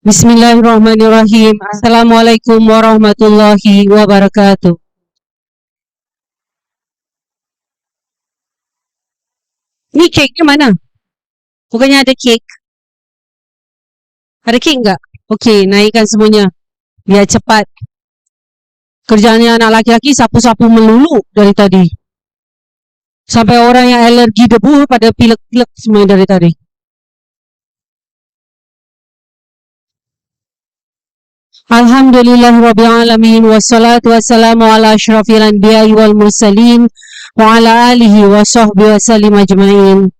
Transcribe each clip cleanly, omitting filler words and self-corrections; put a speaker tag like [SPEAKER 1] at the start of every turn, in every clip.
[SPEAKER 1] Bismillahirrahmanirrahim. Assalamualaikum warahmatullahi wabarakatuh. Ni keknya mana? Bukannya ada kek? Ada kek enggak? Okey, naikkan semuanya. Biar cepat. Kerjaannya anak laki-laki sapu-sapu melulu dari tadi. Sampai orang yang alergi debu pada pilek-pilek semua dari tadi. Alhamdulillahirrabbilalamin. Wassalatu wassalamu ala ashrafil anbiya'i wal mursalin. Wa ala alihi wa sahbihi wa sallim ajma'in.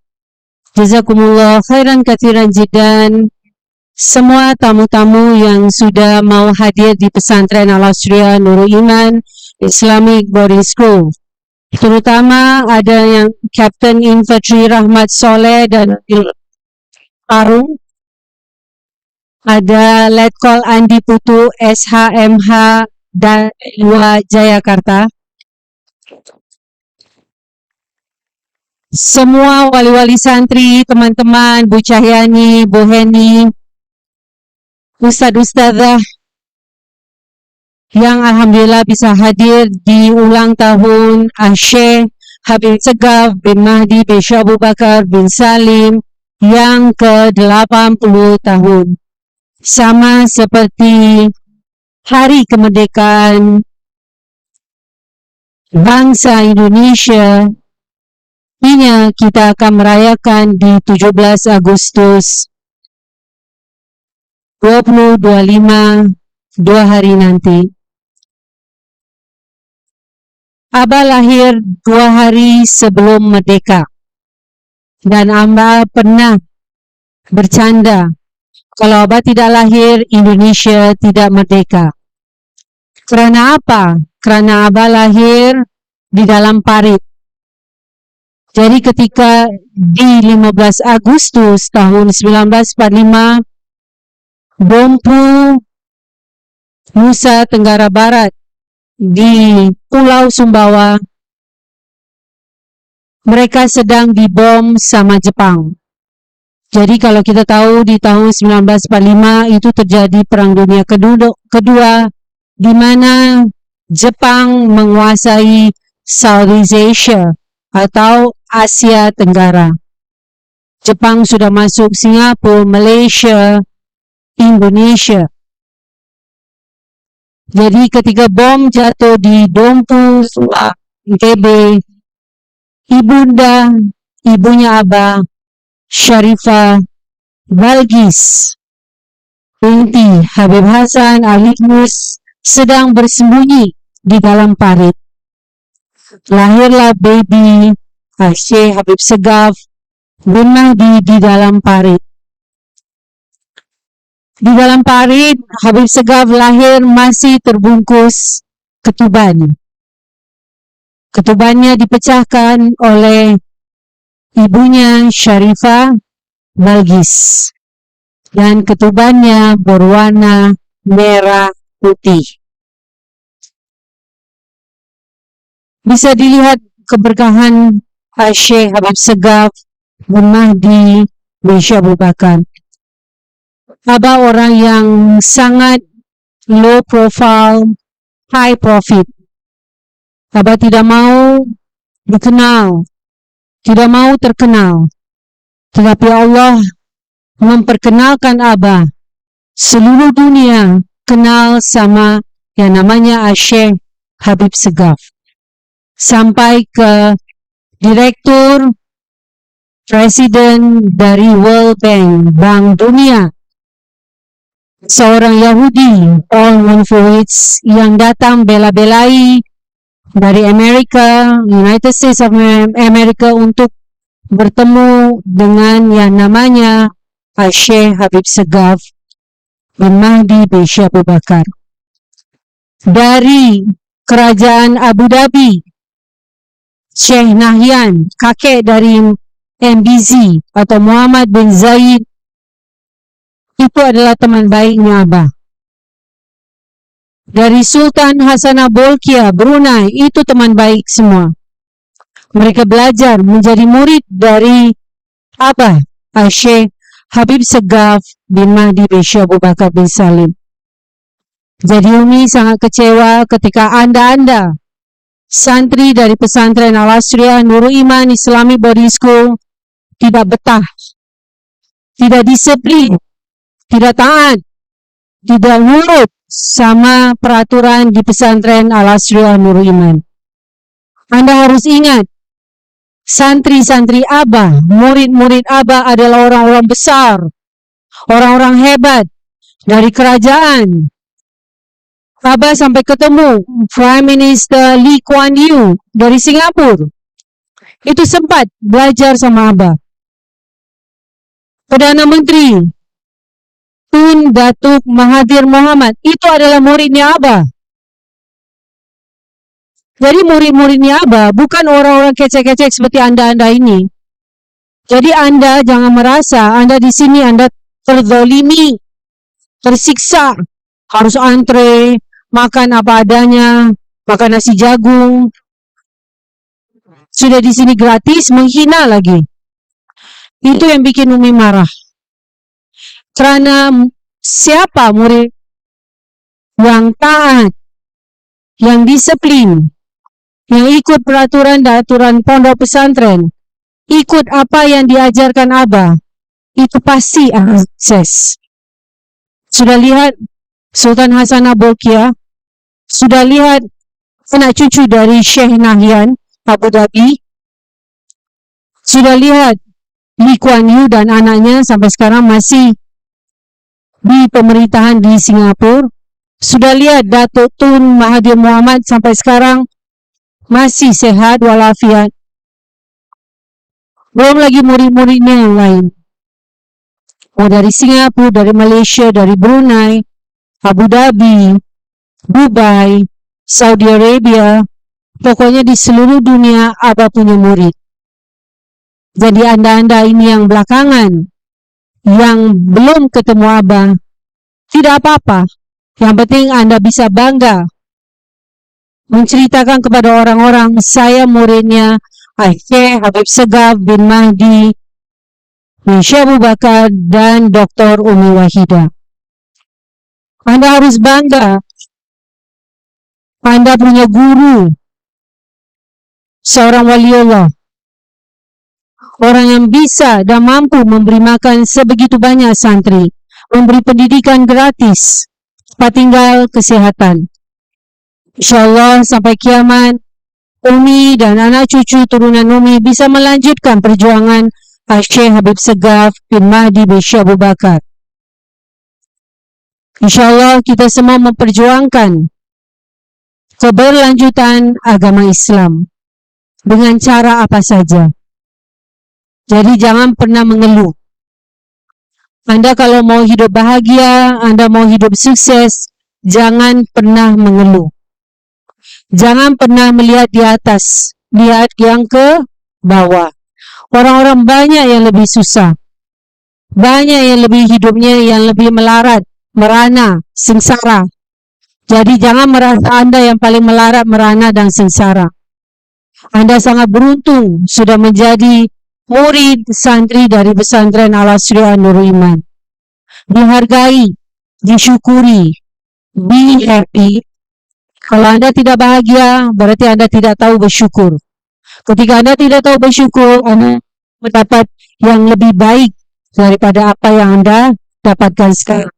[SPEAKER 1] Jazakumullah khairan kathiran jiddan. Semua tamu-tamu yang sudah mau hadir di pesantren Al-Asriya Nurul Iman Islamic Boarding School. Terutama ada yang Captain Infantry Rahmat Soleh dan Parung. Ada Letkol Andi Putu SHMH dan Jayakarta. Semua wali-wali santri, teman-teman, Bu Cahyani, Bu Heni, Ustaz-Ustazah yang Alhamdulillah bisa hadir di ulang tahun Syekh Habib Segaf bin Mahdi bin Syekh Abu Bakar bin Salim yang ke-80 tahun. Sama seperti Hari Kemerdekaan Bangsa Indonesia, ini kita akan merayakan di 17 Agustus 2025, 2 hari nanti. Abah lahir 2 hari sebelum merdeka. Dan Abah pernah bercanda, kalau Abah tidak lahir, Indonesia tidak merdeka. Kerana apa? Kerana Abah lahir di dalam parit. Jadi ketika di 15 Agustus tahun 1945, Bompu Nusa Tenggara Barat di Pulau Sumbawa, mereka sedang dibom sama Jepang. Jadi kalau kita tahu di tahun 1945 itu terjadi Perang Dunia Kedua di mana Jepang menguasai Southeast Asia atau Asia Tenggara. Jepang sudah masuk Singapura, Malaysia, Indonesia. Jadi ketika bom jatuh di Dompu, ITB, ibunya Abah, Syarifah Balgis binti Habib Hasan Al-Hikmus sedang bersembunyi di dalam parit. Lahirlah baby Syekh Habib Segaf bin Mahdi di dalam parit. Di dalam parit, Habib Segaf lahir masih terbungkus ketuban. Ketubannya dipecahkan oleh ibunya Syarifah Balgis. Dan ketubannya berwarna merah putih. Bisa dilihat keberkahan Syekh Habib Segaf bin Mahdi bin Syekh Abu Bakar. Abah orang yang sangat low profile, high profit. Abah tidak mau dikenal, tidak mau terkenal. Tetapi Allah memperkenalkan Abah. Seluruh dunia kenal sama yang namanya Syekh Habib Segaf. Sampai ke Direktur Presiden dari World Bank, Bank Dunia. Seorang Yahudi, Paul Wolfowitz, yang datang bela-belai dari Amerika, United States of America untuk bertemu dengan yang namanya Syekh Habib Segaf bin Mahdi bin Syekh Abu Bakar. Dari Kerajaan Abu Dhabi, Syekh Nahyan, kakek dari MBZ atau Muhammad bin Zayed, itu adalah teman baiknya Abah. Dari Sultan Hasanah Bolkiah, Brunei, itu teman baik semua. Mereka belajar menjadi murid dari Abah, Syekh Habib Segaf bin Mahdi bin Syekh Abu Bakar bin Salim. Jadi Umi sangat kecewa ketika anda santri dari pesantren Al-Asriyah Nurul Iman Islamic Boarding School tidak betah, tidak disiplin, tidak taat, tidak nurut sama peraturan di pesantren Al-Asriyah Nurul Iman. Anda harus ingat, santri-santri Abah, murid-murid Abah adalah orang-orang besar, orang-orang hebat dari kerajaan. Abah sampai ketemu Prime Minister Lee Kuan Yew dari Singapura. Itu sempat belajar sama Abah. Perdana Menteri Tun Datuk Mahathir Mohamad itu adalah muridnya Abah. Jadi murid-muridnya Abah bukan orang-orang kecek-kecek seperti anda-anda ini. Jadi anda jangan merasa anda di sini anda terzolimi, tersiksa, harus antre, makan apa adanya, makan nasi jagung. Sudah di sini gratis, menghina lagi. Itu yang bikin Umi marah. Karena siapa murid yang taat, yang disiplin, yang ikut peraturan dan aturan pondok pesantren, ikut apa yang diajarkan Abah, itu pasti akan sukses. Sudah lihat Sultan Hasanah Bolkiah, sudah lihat anak cucu dari Syekh Nahyan Abu Dhabi, sudah lihat Lee Kuan Yew dan anaknya sampai sekarang masih di pemerintahan di Singapura, sudah lihat Datuk Tun Mahathir Mohamad sampai sekarang masih sehat walafiat. Belum lagi murid-muridnya yang lain. Mau dari Singapura, dari Malaysia, dari Brunei, Abu Dhabi, Dubai, Saudi Arabia, pokoknya di seluruh dunia Abah punya murid. Jadi anda-anda ini yang belakangan, yang belum ketemu Abah, tidak apa-apa. Yang penting anda bisa bangga menceritakan kepada orang-orang, saya muridnya Syekh Habib Segaf bin Mahdi bin Syekh Abu Bakar dan Dr. Umi Wahidah. Anda harus bangga. Anda punya guru, seorang waliullah, orang yang bisa dan mampu memberi makan sebegitu banyak santri, memberi pendidikan gratis, tempat tinggal, kesehatan. InsyaAllah sampai kiamat, Umi dan anak cucu turunan Umi bisa melanjutkan perjuangan Syekh Habib Segaf bin Mahdi bin Syekh Abu Bakar. InsyaAllah kita semua memperjuangkan keberlanjutan agama Islam dengan cara apa saja. Jadi jangan pernah mengeluh. Anda kalau mau hidup bahagia, Anda mau hidup sukses, jangan pernah mengeluh. Jangan pernah melihat di atas, lihat yang ke bawah. Orang-orang banyak yang lebih susah. Banyak yang lebih hidupnya yang lebih melarat, merana, sengsara. Jadi jangan merasa Anda yang paling melarat, merana dan sengsara. Anda sangat beruntung sudah menjadi murid santri dari pesantren Al-Asriyah Nurul Iman. Dihargai, disyukuri, be happy. Kalau Anda tidak bahagia, berarti Anda tidak tahu bersyukur. Ketika Anda tidak tahu bersyukur, Anda mendapat yang lebih baik daripada apa yang Anda dapatkan sekarang.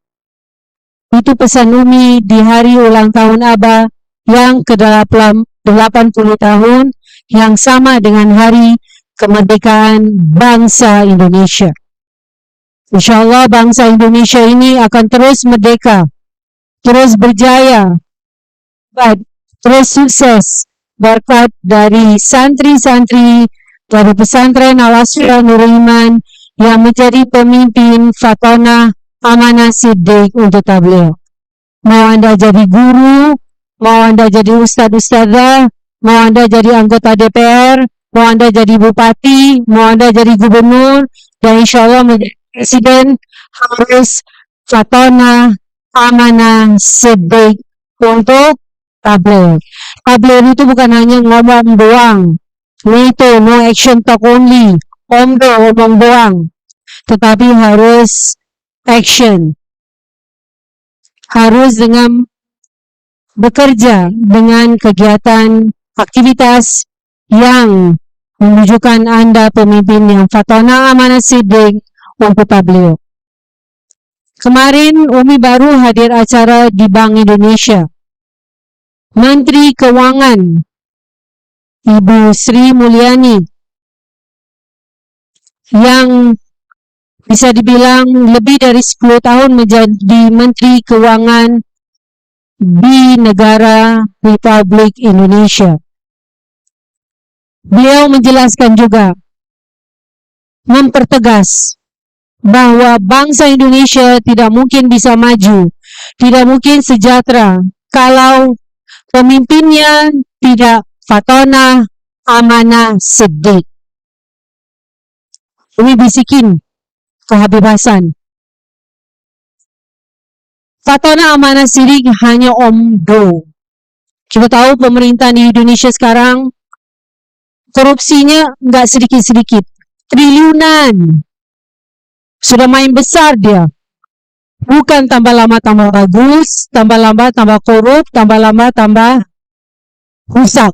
[SPEAKER 1] Itu pesan Umi di hari ulang tahun Abah yang ke-80 tahun, yang sama dengan hari kemerdekaan bangsa Indonesia. InsyaAllah bangsa Indonesia ini akan terus merdeka, terus berjaya, terus sukses berkat dari santri-santri dari pesantren Al-Asriyah Nurul Iman yang menjadi pemimpin Fatona Amanah Siddiq untuk tabligh. Mau Anda jadi guru, mau Anda jadi ustadz-ustadzah, mau Anda jadi anggota DPR, mau Anda jadi bupati, mau Anda jadi gubernur, dan insyaAllah menjadi presiden, harus Fatona Amanah Siddiq untuk tabligh. Tabligh itu bukan hanya ngomong doang. Itu no action talk only. Omong doang. tetapi harus action, harus dengan bekerja dengan kegiatan aktivitas yang menunjukkan Anda pemimpin yang fatona amanah sidik untuk beliau. Kemarin Umi baru hadir acara di Bank Indonesia. Menteri Keuangan Ibu Sri Mulyani yang bisa dibilang lebih dari 10 tahun menjadi Menteri Keuangan di negara Republik Indonesia. Beliau menjelaskan juga, mempertegas bahwa bangsa Indonesia tidak mungkin bisa maju, tidak mungkin sejahtera kalau pemimpinnya tidak fatona amanah sidik. Umi bisikin ke Habib Hasan. Fatona amanah sidik hanya omdo. Kita tahu pemerintah di Indonesia sekarang korupsinya nggak sedikit-sedikit, triliunan. Sudah main besar dia. Bukan tambah lama tambah bagus, tambah lama tambah korup, tambah lama tambah rusak.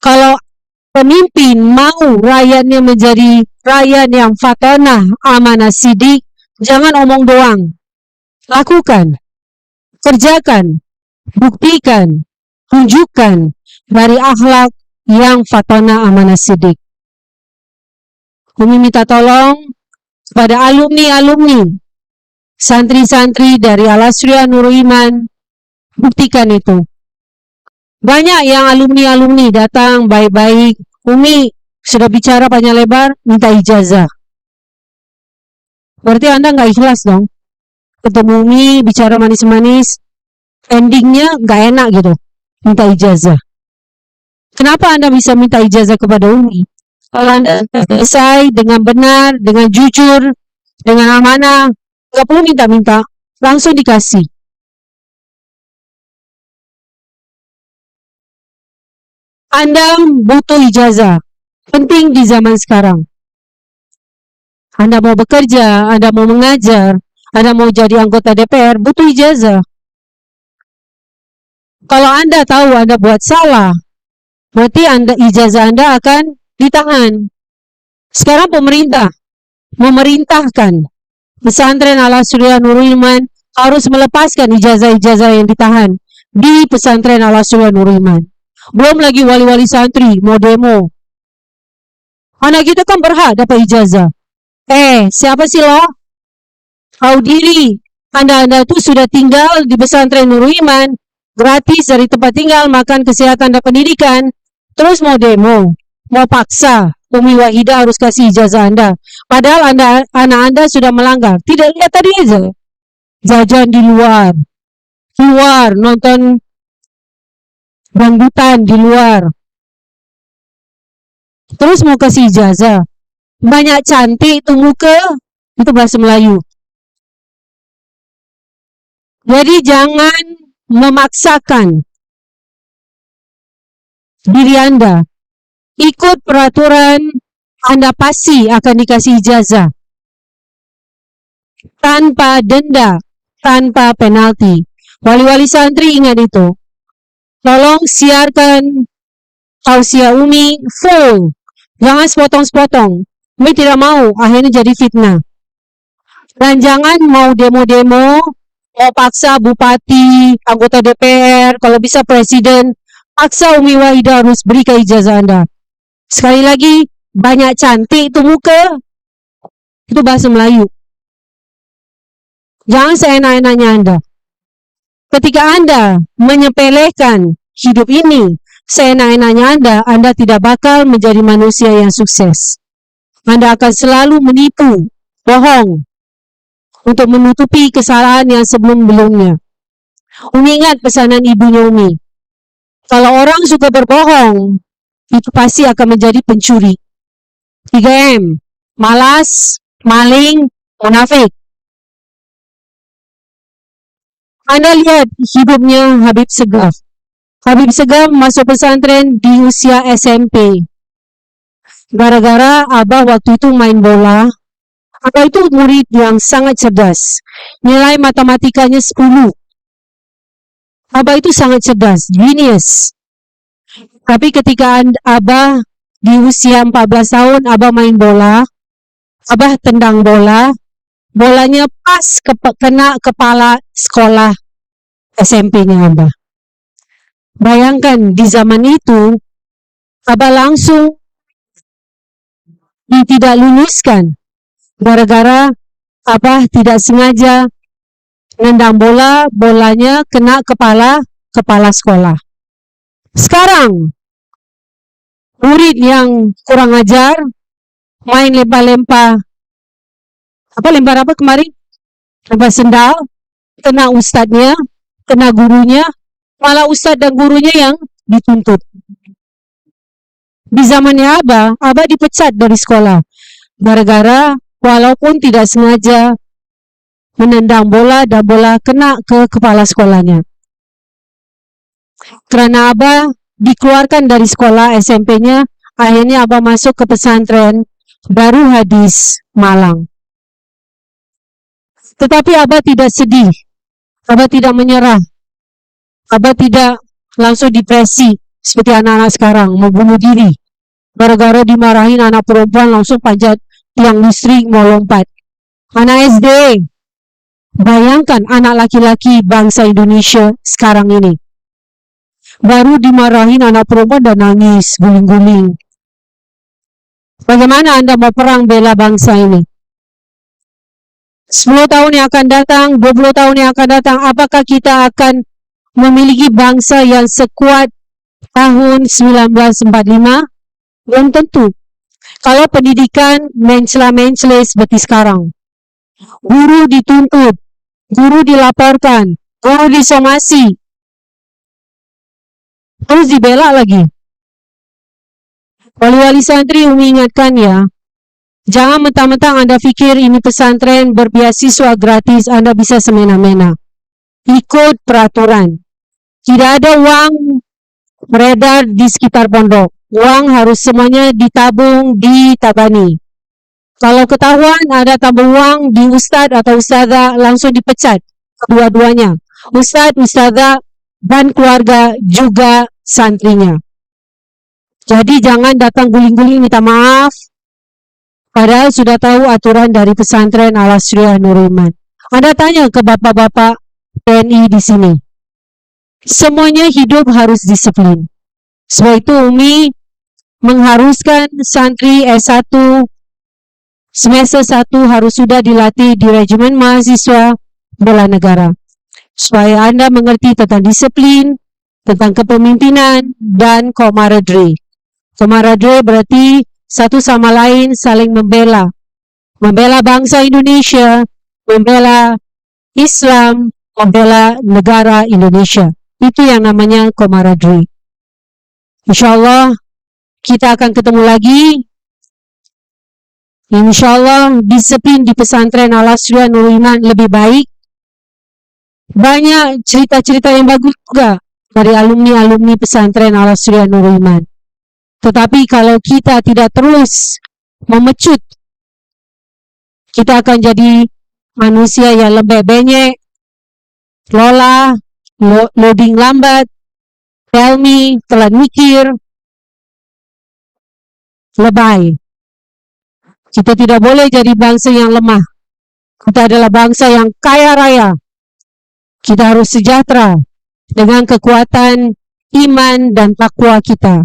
[SPEAKER 1] Kalau pemimpin mau rakyatnya menjadi rakyat yang fatona amanah sidik, jangan omong doang. Lakukan, kerjakan, buktikan, tunjukkan dari akhlak yang fatona amanah sidik. Umi minta tolong kepada alumni-alumni, santri-santri dari Al-Asriya Nurul Iman, buktikan itu. Banyak yang alumni-alumni datang baik-baik. Umi sudah bicara panjang lebar, minta ijazah. Berarti Anda nggak ikhlas dong. Ketemu Umi, bicara manis-manis, endingnya nggak enak gitu. Minta ijazah. Kenapa Anda bisa minta ijazah kepada Umi? Kalau Anda selesai dengan benar, dengan jujur, dengan amanah, nggak perlu minta-minta, langsung dikasih. Anda butuh ijazah, penting di zaman sekarang. Anda mau bekerja, Anda mau mengajar, Anda mau jadi anggota DPR, butuh ijazah. Kalau Anda tahu Anda buat salah, berarti ijazah Anda akan ditahan. Sekarang pemerintah memerintahkan pesantren Al-Asriya Nurul Iman harus melepaskan ijazah-ijazah yang ditahan di pesantren Al-Asriya Nurul Iman. Belum lagi wali-wali santri mau demo. Anak kita kan berhak dapat ijazah. Siapa sih lo? Tahu diri. Anda tuh sudah tinggal di pesantren Nurul Iman, gratis dari tempat tinggal, makan, kesehatan, dan pendidikan. Terus mau demo, mau paksa Umi Wahidah harus kasih ijazah Anda. Padahal anak Anda sudah melanggar. Tidak, lihat tadi aja. Jajan di luar, nonton dangdutan di luar. Terus mau kasih ijazah. Banyak cantik itu muka, itu bahasa Melayu. Jadi jangan memaksakan diri Anda. Ikut peraturan, Anda pasti akan dikasih ijazah. Tanpa denda, tanpa penalti. Wali-wali santri ingat itu. Tolong siarkan tausiah Umi full. Jangan sepotong-sepotong. Umi tidak mau, akhirnya jadi fitnah. Dan jangan mau demo-demo, mau paksa bupati, anggota DPR, kalau bisa presiden, paksa Umi Wahidah harus beri ijazah Anda. Sekali lagi, banyak cantik itu muka, itu bahasa Melayu. Jangan seenak-enaknya Anda. Ketika Anda menyepelekan hidup ini, seenak-enaknya Anda tidak bakal menjadi manusia yang sukses. Anda akan selalu menipu, bohong, untuk menutupi kesalahan yang sebelum-belumnya. Umi ingat pesanan ibunya Umi. Kalau orang suka berbohong, itu pasti akan menjadi pencuri. 3M, malas, maling, munafik. Anda lihat hidupnya Habib Segaf. Habib Segaf masuk pesantren di usia SMP. Gara-gara Abah waktu itu main bola, Abah itu murid yang sangat cerdas. Nilai matematikanya 10. Abah itu sangat cerdas, genius. Tapi ketika Abah di usia 14 tahun, Abah main bola, Abah tendang bola, bolanya pas kena kepala sekolah SMP-nya Abah. Bayangkan di zaman itu, Abah langsung tidak luluskan. Gara-gara Abah tidak sengaja nendang bola, bolanya kena kepala sekolah. Sekarang, murid yang kurang ajar, main lempar-lempar. Lempar apa kemarin? Lempar sendal, kena ustadznya, kena gurunya, malah ustadz dan gurunya yang dituntut. Di zamannya Abah dipecat dari sekolah. Gara-gara walaupun tidak sengaja menendang bola dan bola kena ke kepala sekolahnya. Karena Abah dikeluarkan dari sekolah SMP-nya, akhirnya Abah masuk ke pesantren Darul Hadis Malang. Tetapi Abah tidak sedih, Abah tidak menyerah, Abah tidak langsung depresi seperti anak-anak sekarang, mau bunuh diri. Gara-gara dimarahin anak perempuan langsung panjat tiang listrik mau lompat. Anak SD, bayangkan anak laki-laki bangsa Indonesia sekarang ini. Baru dimarahin anak perempuan dan nangis, guling-guling. Bagaimana Anda mau perang bela bangsa ini? 10 tahun yang akan datang, 20 tahun yang akan datang, apakah kita akan memiliki bangsa yang sekuat tahun 1945? Belum tentu. Kalau pendidikan mencela-mencela seperti sekarang, guru dituntut, guru dilaporkan, guru disomasi, terus dibela lagi. Wali-wali santri mengingatkan ya, jangan mentang-mentang Anda pikir ini pesantren berbeasiswa gratis, Anda bisa semena-mena. Ikut peraturan. Tidak ada uang beredar di sekitar pondok. Uang harus semuanya ditabung di tabani. Kalau ketahuan ada tabung uang di ustadz atau ustadzah, langsung dipecat kedua-duanya. Ustadz, ustadzah, dan keluarga juga santrinya. Jadi jangan datang guling-guling minta maaf, padahal sudah tahu aturan dari pesantren Al-Asriah Nurul Iman. Anda tanya ke bapak-bapak TNI di sini. Semuanya hidup harus disiplin. Sebab itu Umi mengharuskan santri S1 semester 1 harus sudah dilatih di regimen mahasiswa bela negara. Supaya Anda mengerti tentang disiplin, tentang kepemimpinan, dan camaraderie. Camaraderie berarti satu sama lain saling membela. Membela bangsa Indonesia, membela Islam, membela negara Indonesia. Itu yang namanya camaraderie. InsyaAllah kita akan ketemu lagi. InsyaAllah disiplin di pesantren Al-Asriah Nurul Iman lebih baik. Banyak cerita-cerita yang bagus juga dari alumni-alumni pesantren Al-Asriah Nurul Iman. Tetapi kalau kita tidak terus memecut, kita akan jadi manusia yang lembek benyek, lola, loading lambat, tell me, telat mikir, lebay. Kita tidak boleh jadi bangsa yang lemah. Kita adalah bangsa yang kaya raya. Kita harus sejahtera dengan kekuatan iman dan takwa kita.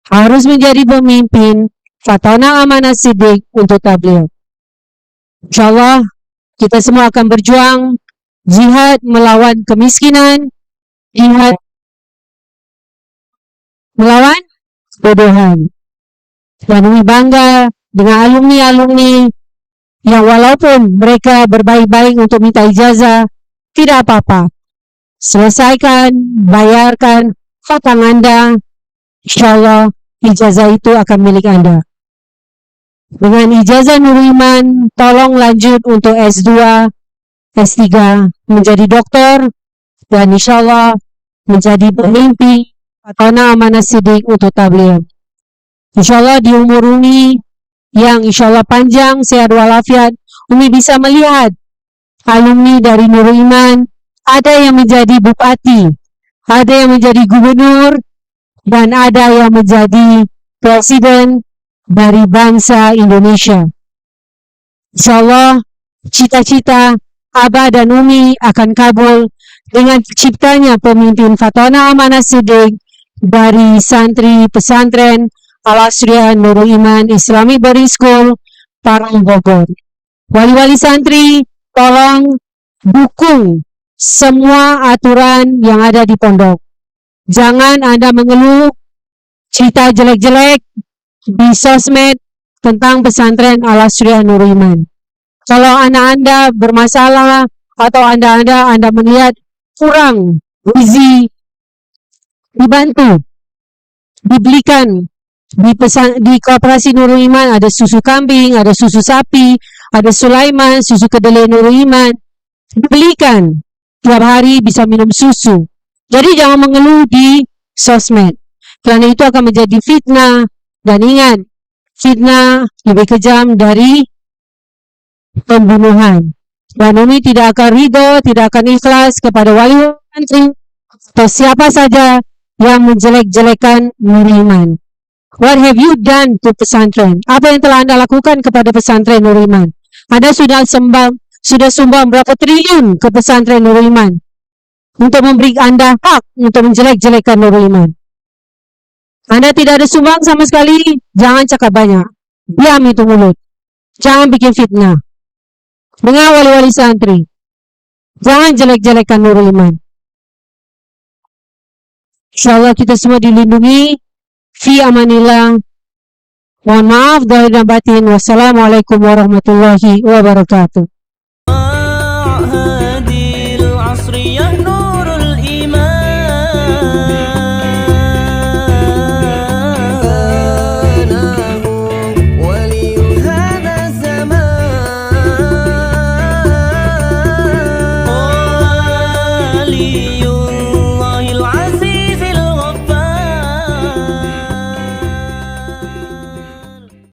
[SPEAKER 1] Harus menjadi pemimpin fatana amanah sidik untuk tabligh. InsyaAllah kita semua akan berjuang jihad melawan kemiskinan, jihad melawan kebodohan. Dan Umi bangga dengan alumni-alumni yang walaupun mereka berbaik-baik untuk minta ijazah, tidak apa-apa. Selesaikan, bayarkan hutang Anda. InsyaAllah ijazah itu akan milik Anda. Dengan ijazah Nurul Iman, tolong lanjut untuk S2, S3, menjadi doktor, dan InsyaAllah menjadi pemimpin fatana amanah sidik untuk tabligh. InsyaAllah di umur Umi yang insyaAllah panjang, sehat walafiat, Umi bisa melihat alumni dari Nurul Iman, ada yang menjadi bupati, ada yang menjadi gubernur, dan ada yang menjadi presiden dari bangsa Indonesia. InsyaAllah cita-cita Abah dan Umi akan kabul dengan terciptanya pemimpin Fatona Amanah Siddiq dari santri pesantren Al-Asriah Nurul Iman Islamic Boarding School Parang Bogor. Wali-wali santri, tolong dukung semua aturan yang ada di pondok. Jangan Anda mengeluh cerita jelek-jelek di sosmed tentang pesantren Al-Asriah Nurul Iman. Kalau anak Anda bermasalah atau Anda melihat kurang gizi, dibantu, dibelikan di Koperasi Nurul Iman ada susu kambing, ada susu sapi, ada Sulaiman, susu kedelai Nurul Iman, dibelikan tiap hari bisa minum susu. Jadi jangan mengeluh di sosmed, karena itu akan menjadi fitnah. Dan ingat, fitnah lebih kejam dari pembunuhan. Dan Umi tidak akan ridho, tidak akan ikhlas kepada wali santri atau siapa saja yang menjelek-jelekan Nurul Iman. What have you done to pesantren? Apa yang telah Anda lakukan kepada pesantren Nurul Iman? Anda sudah sumbang berapa triliun ke pesantren Nurul Iman untuk memberi Anda hak untuk menjelek-jelekan Nurul Iman. Anda tidak ada sumbang sama sekali, jangan cakap banyak. Diam itu mulut. Jangan bikin fitnah. Dengan wali-wali santri, jangan jelek-jelekan Nurul Iman. InsyaAllah kita semua dilindungi. Fi amanillah. Mohon maaf zahir dan batin. Wassalamualaikum warahmatullahi wabarakatuh.